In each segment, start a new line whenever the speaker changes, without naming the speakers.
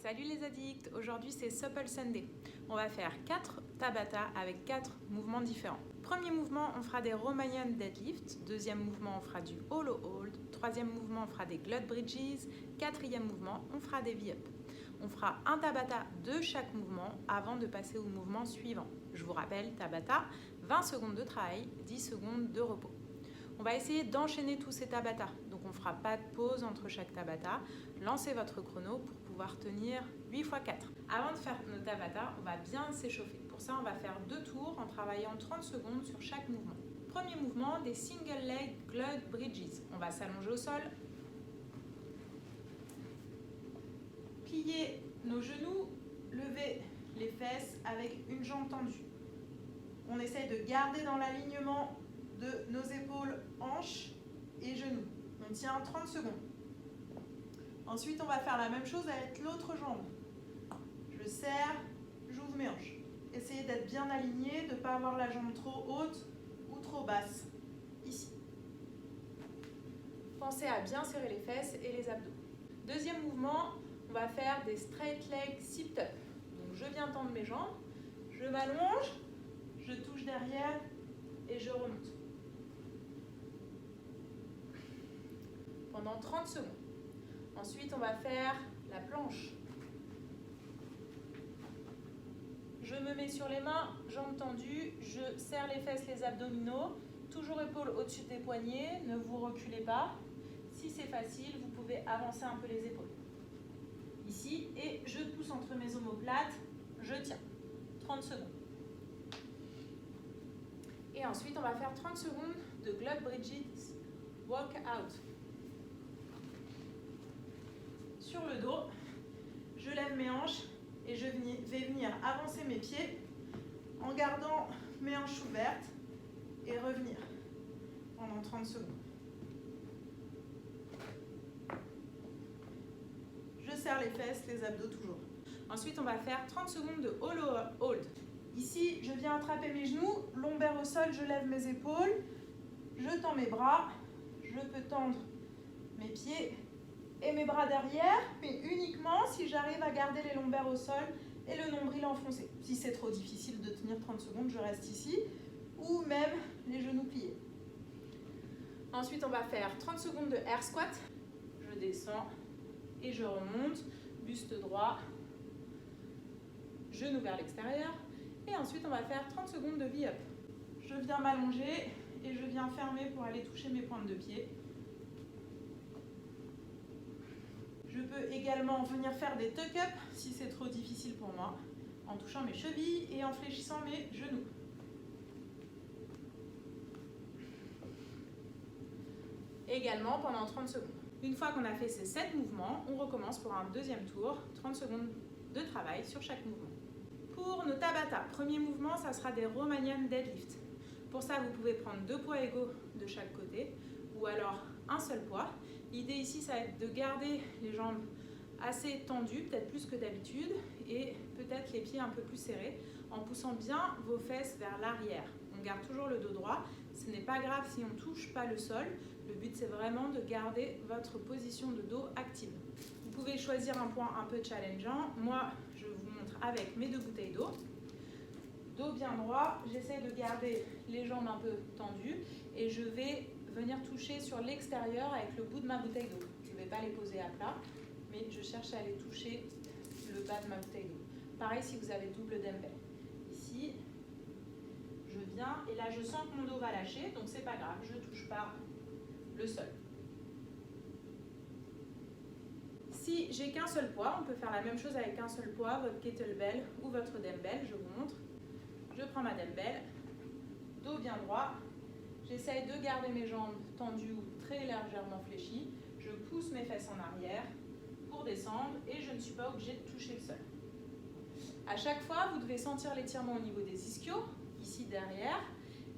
Salut les addicts, aujourd'hui c'est Supple Sunday. On va faire 4 Tabata avec 4 mouvements différents. Premier mouvement, on fera des Romanian deadlift. Deuxième mouvement, on fera du hollow hold. Troisième mouvement, on fera des glute bridges. Quatrième mouvement, on fera des V-up. On fera un Tabata de chaque mouvement avant de passer au mouvement suivant. Je vous rappelle, Tabata, 20 secondes de travail, 10 secondes de repos. On va essayer d'enchaîner tous ces Tabata. Donc on ne fera pas de pause entre chaque Tabata. Lancez votre chrono pour pouvoir tenir 8 x 4. Avant de faire nos Tabata, on va bien s'échauffer. Pour ça, on va faire 2 tours en travaillant 30 secondes sur chaque mouvement. Premier mouvement, des single leg glute bridges. On va s'allonger au sol. Plier nos genoux, lever les fesses avec une jambe tendue. On essaye de garder dans l'alignement de nos épaules, hanches et genoux. On tient 30 secondes. Ensuite, on va faire la même chose avec l'autre jambe. Je serre, j'ouvre mes hanches. Essayez d'être bien aligné, de ne pas avoir la jambe trop haute ou trop basse. Ici. Pensez à bien serrer les fesses et les abdos. Deuxième mouvement, on va faire des straight leg sit-up. Donc, je viens tendre mes jambes, je m'allonge, je touche derrière et je remonte. Pendant 30 secondes. Ensuite, on va faire la planche. Je me mets sur les mains, jambes tendues, je serre les fesses, les abdominaux, toujours épaules au-dessus des poignets, ne vous reculez pas. Si c'est facile, vous pouvez avancer un peu les épaules. Ici, et je pousse entre mes omoplates, je tiens. 30 secondes. Et ensuite, on va faire 30 secondes de glute bridges walk out. Sur le dos, je lève mes hanches et je vais venir avancer mes pieds en gardant mes hanches ouvertes et revenir pendant 30 secondes. Je serre les fesses, les abdos toujours. Ensuite, on va faire 30 secondes de hollow hold. Ici, je viens attraper mes genoux, lombaire au sol, je lève mes épaules, je tends mes bras, je peux tendre mes pieds et mes bras derrière, mais uniquement si j'arrive à garder les lombaires au sol et le nombril enfoncé. Si c'est trop difficile de tenir 30 secondes, je reste ici, ou même les genoux pliés. Ensuite, on va faire 30 secondes de air squat. Je descends et je remonte, buste droit, genou vers l'extérieur. Et ensuite, on va faire 30 secondes de V-up. Je viens m'allonger et je viens fermer pour aller toucher mes pointes de pied. Je peux également venir faire des tuck-up si c'est trop difficile pour moi, en touchant mes chevilles et en fléchissant mes genoux. Également pendant 30 secondes. Une fois qu'on a fait ces 7 mouvements, on recommence pour un deuxième tour, 30 secondes de travail sur chaque mouvement. Pour nos Tabata, premier mouvement, ça sera des Romanian deadlift. Pour ça, vous pouvez prendre 2 poids égaux de chaque côté ou alors un seul poids. L'idée ici, ça va être de garder les jambes assez tendues, peut-être plus que d'habitude, et peut-être les pieds un peu plus serrés, en poussant bien vos fesses vers l'arrière. On garde toujours le dos droit. Ce n'est pas grave si on ne touche pas le sol. Le but, c'est vraiment de garder votre position de dos active. Vous pouvez choisir un point un peu challengeant. Moi, je vous montre avec mes 2 bouteilles d'eau. Dos bien droit, j'essaie de garder les jambes un peu tendues et je vais venir toucher sur l'extérieur avec le bout de ma bouteille d'eau. Je ne vais pas les poser à plat, mais je cherche à aller toucher le bas de ma bouteille d'eau. Pareil si vous avez double dumbbell. Ici, je viens et là je sens que mon dos va lâcher, donc c'est pas grave, je ne touche pas le sol. Si j'ai qu'un seul poids, on peut faire la même chose avec un seul poids, votre kettlebell ou votre dumbbell, je vous montre. Je prends ma dumbbell, dos bien droit, j'essaye de garder mes jambes tendues ou très légèrement fléchies, je pousse mes fesses en arrière pour descendre et je ne suis pas obligée de toucher le sol. À chaque fois, vous devez sentir l'étirement au niveau des ischios, ici derrière,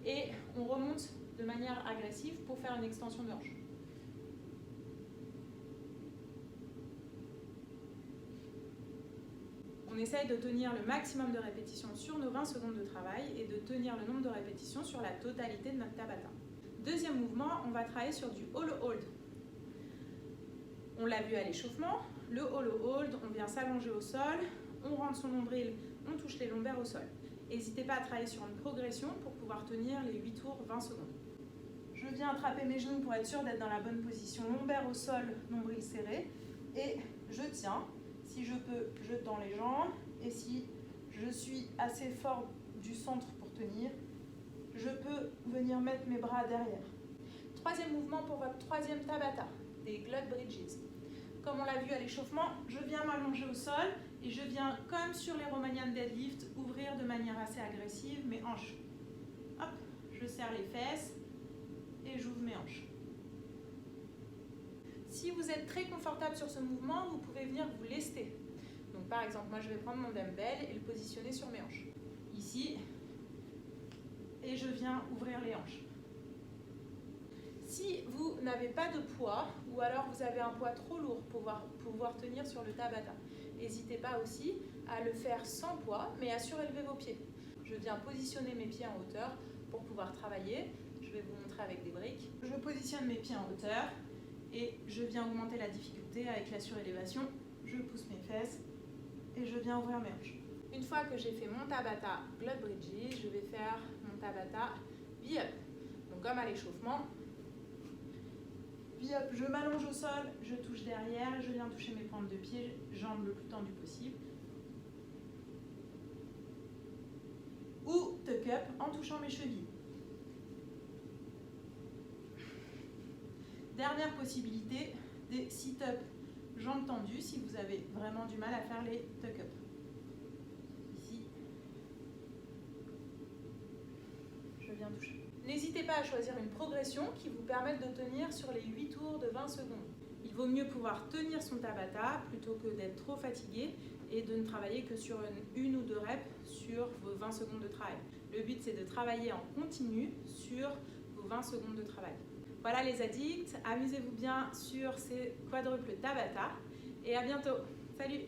et on remonte de manière agressive pour faire une extension de hanche. On essaye de tenir le maximum de répétitions sur nos 20 secondes de travail et de tenir le nombre de répétitions sur la totalité de notre Tabata. Deuxième mouvement, on va travailler sur du hollow hold. On l'a vu à l'échauffement, le hollow hold, on vient s'allonger au sol, on rentre son nombril, on touche les lombaires au sol. N'hésitez pas à travailler sur une progression pour pouvoir tenir les 8 tours 20 secondes. Je viens attraper mes genoux pour être sûr d'être dans la bonne position, lombaire au sol, nombril serré, et je tiens. Si je peux, je tends les jambes, et si je suis assez fort du centre pour tenir, je peux venir mettre mes bras derrière. Troisième mouvement pour votre troisième Tabata, des glute bridges. Comme on l'a vu à l'échauffement, je viens m'allonger au sol et je viens, comme sur les Romanian deadlift, ouvrir de manière assez agressive mes hanches. Hop, je serre les fesses et j'ouvre mes hanches. Si vous êtes très confortable sur ce mouvement, vous pouvez venir vous lester. Donc par exemple, moi je vais prendre mon dumbbell et le positionner sur mes hanches. Ici, et je viens ouvrir les hanches. Si vous n'avez pas de poids, ou alors vous avez un poids trop lourd pour pouvoir tenir sur le Tabata, n'hésitez pas aussi à le faire sans poids, mais à surélever vos pieds. Je viens positionner mes pieds en hauteur pour pouvoir travailler. Je vais vous montrer avec des briques. Je positionne mes pieds en hauteur et je viens augmenter la difficulté avec la surélévation. Je pousse mes fesses et je viens ouvrir mes hanches. Une fois que j'ai fait mon Tabata glute bridges, je vais faire mon Tabata V-up. Donc comme à l'échauffement, V-up, je m'allonge au sol, je touche derrière, je viens toucher mes pointes de pied, jambes le plus tendues possible. Ou tuck-up en touchant mes chevilles. Dernière possibilité, des sit-up jambes tendues si vous avez vraiment du mal à faire les tuck-up. Ici, je viens toucher. N'hésitez pas à choisir une progression qui vous permette de tenir sur les 8 tours de 20 secondes. Il vaut mieux pouvoir tenir son Tabata plutôt que d'être trop fatigué et de ne travailler que sur une ou deux reps sur vos 20 secondes de travail. Le but, c'est de travailler en continu sur vos 20 secondes de travail. Voilà les addicts, amusez-vous bien sur ces quadruples Tabata et à bientôt. Salut!